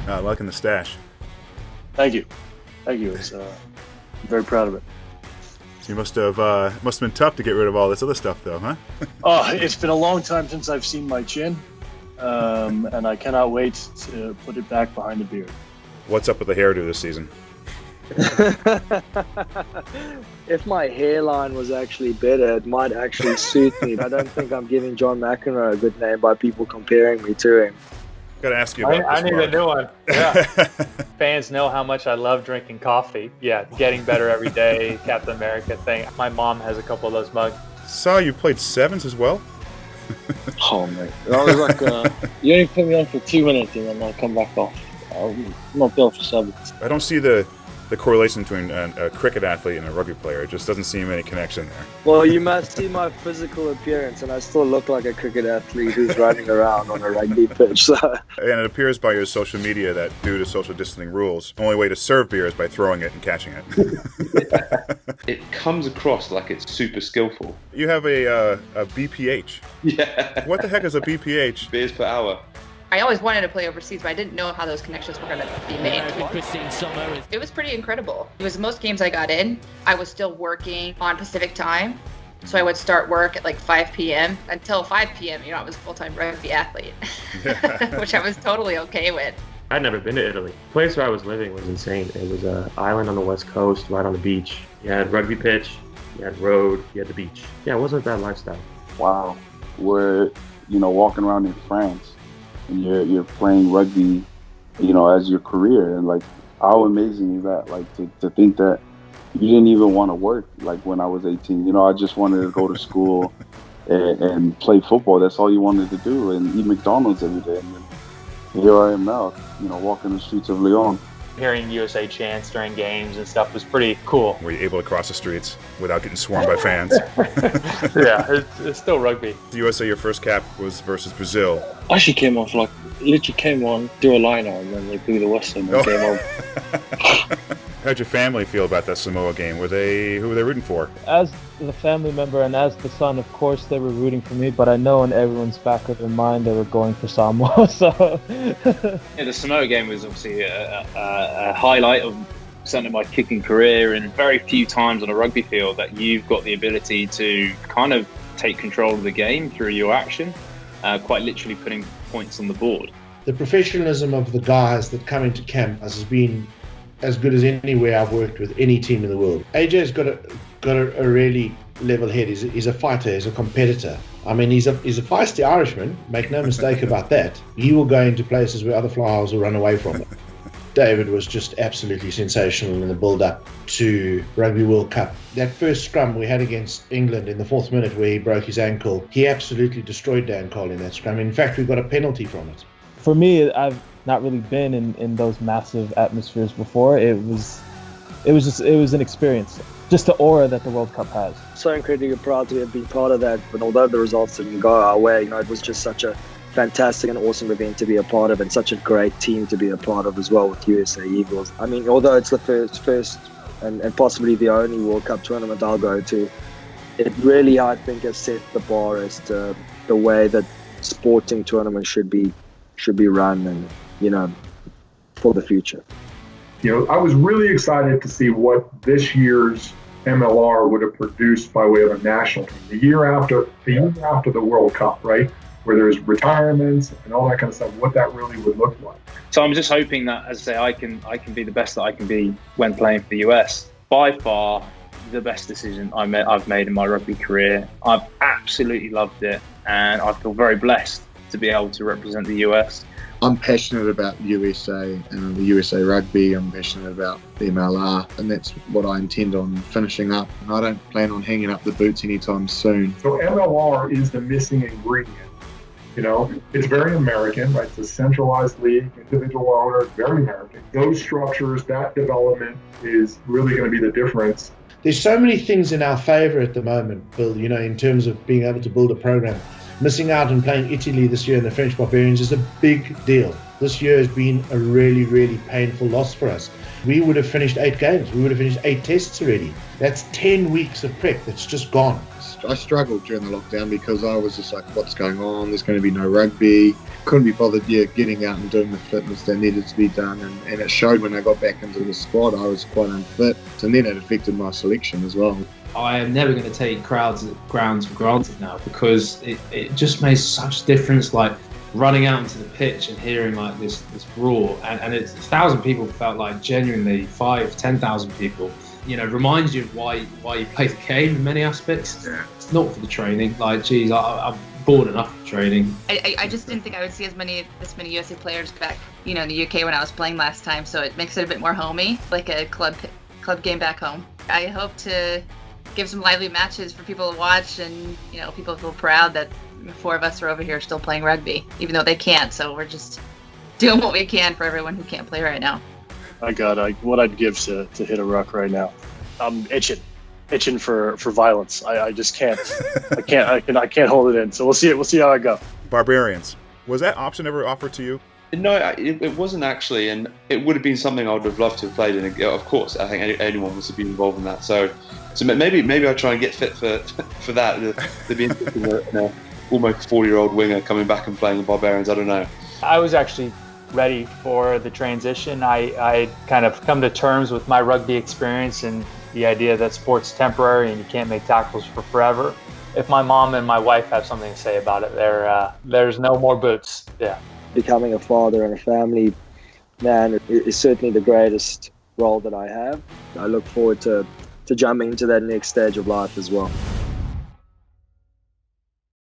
Liking the stash. Thank you. It's, I'm very proud of it. So you must have been tough to get rid of all this other stuff, though, huh? Oh, it's been a long time since I've seen my chin, and I cannot wait to put it back behind the beard. What's up with the hairdo this season? If my hairline was actually better, it might actually suit me. I don't think I'm giving John McEnroe a good name by people comparing me to him. Gotta ask you about I this, need Mark. a new one. Yeah. Fans know how much I love drinking coffee. Yeah, getting better every day, Captain America thing. My mom has a couple of those mugs. Saw you played sevens as well? Oh, mate. I was like, you only put me on for 2 minutes and then I'll come back off. I'm not built for 7. I don't see the correlation between a cricket athlete and a rugby player. It just doesn't seem any connection there. Well, you must see my physical appearance, and I still look like a cricket athlete who's running around on a rugby pitch. So. And it appears by your social media that due to social distancing rules, the only way to serve beer is by throwing it and catching it. It comes across like it's super skillful. You have a BPH. Yeah. What the heck is a BPH? Beers per hour. I always wanted to play overseas, but I didn't know how those connections were going to be made. Christine Sommer. It was pretty incredible. It was most games I got in, I was still working on Pacific time. So I would start work at like 5 p.m. Until 5 p.m., I was a full-time rugby athlete, which I was totally okay with. I'd never been to Italy. The place where I was living was insane. It was an island on the west coast, right on the beach. You had rugby pitch, you had road, you had the beach. Yeah, it wasn't a bad lifestyle. Wow. We're, walking around in France. And you're playing rugby, as your career, and like how amazing is that? Like to think that you didn't even want to work. Like when I was 18, I just wanted to go to school and play football. That's all you wanted to do, and eat McDonald's every day. And here I am now, walking the streets of Lyon. Hearing USA chants during games and stuff was pretty cool. Were you able to cross the streets without getting swarmed by fans? Yeah, it's still rugby. The USA, your first cap was versus Brazil. I actually came off came on, do a liner, and then they blew the whistle and came on. How'd your family feel about that Samoa game? Who were they rooting for? As the family member and as the son, of course, they were rooting for me, but I know in everyone's back of their mind they were going for Samoa. So, yeah, the Samoa game was obviously a highlight of certainly my kicking career, and very few times on a rugby field that you've got the ability to kind of take control of the game through your action, quite literally putting points on the board. The professionalism of the guys that come into camp has been as good as anywhere I've worked with any team in the world. AJ's got a really level head. He's a fighter. He's a competitor. I mean, he's a feisty Irishman. Make no mistake about that. He will go into places where other flyers will run away from him. David was just absolutely sensational in the build-up to Rugby World Cup. That first scrum we had against England in the 4th minute where he broke his ankle, he absolutely destroyed Dan Cole in that scrum. In fact, we got a penalty from it. For me, I've not really been in those massive atmospheres before. It was an experience. Just the aura that the World Cup has. So incredibly proud to have been part of that. But although the results didn't go our way, it was just such a fantastic and awesome event to be a part of, and such a great team to be a part of as well with USA Eagles. I mean, although it's the first and possibly the only World Cup tournament I'll go to, it really, I think, has set the bar as to the way that sporting tournaments should be run, and for the future. I was really excited to see what this year's MLR would have produced by way of a national team. The year after the World Cup, right? Where there's retirements and all that kind of stuff, what that really would look like. So I'm just hoping that, as I say, I can be the best that I can be when playing for the US. By far, the best decision I've made in my rugby career. I've absolutely loved it, and I feel very blessed to be able to represent the US. I'm passionate about USA and the USA rugby. I'm passionate about the MLR, and that's what I intend on finishing up. I don't plan on hanging up the boots anytime soon. So MLR is the missing ingredient. It's very American, right? It's a centralized league, individual owner, very American. Those structures, that development is really going to be the difference. There's so many things in our favor at the moment, Bill, in terms of being able to build a program. Missing out on playing Italy this year in the French Barbarians is a big deal. This year has been a really, really painful loss for us. We would have finished 8 games. We would have finished 8 tests already. That's 10 weeks of prep that's just gone. I struggled during the lockdown because I was just like, what's going on? There's going to be no rugby. Couldn't be bothered getting out and doing the fitness that needed to be done, and it showed when I got back into the squad. I was quite unfit, and then it affected my selection as well. I am never going to take grounds for granted now, because it just made such a difference, like running out into the pitch and hearing like this roar, and it's 1,000 people felt like genuinely 10,000 people. You know, reminds you of why you play the game in many aspects. Yeah. It's not for the training. Like, geez, I'm bored enough of training. I just didn't think I would see as many USA players back, in the UK when I was playing last time. So it makes it a bit more homey, like a club game back home. I hope to give some lively matches for people to watch, and people feel proud that the 4 of us are over here still playing rugby, even though they can't. So we're just doing what we can for everyone who can't play right now. My God, what I'd give to hit a ruck right now. I'm itching for violence. I just can't. I can't hold it in. So we'll see how I go. Barbarians. Was that option ever offered to you? No, it wasn't actually, and it would have been something I would have loved to have played in. Of course, I think anyone wants to be involved in that. So maybe I try and get fit for that. There'd be an almost 40-year-old winger coming back and playing the Barbarians. I don't know. I was actually ready for the transition. I kind of come to terms with my rugby experience and the idea that sport's temporary and you can't make tackles for forever. If my mom and my wife have something to say about it, there's no more boots. Yeah. Becoming a father and a family man is certainly the greatest role that I have. I look forward to jumping into that next stage of life as well.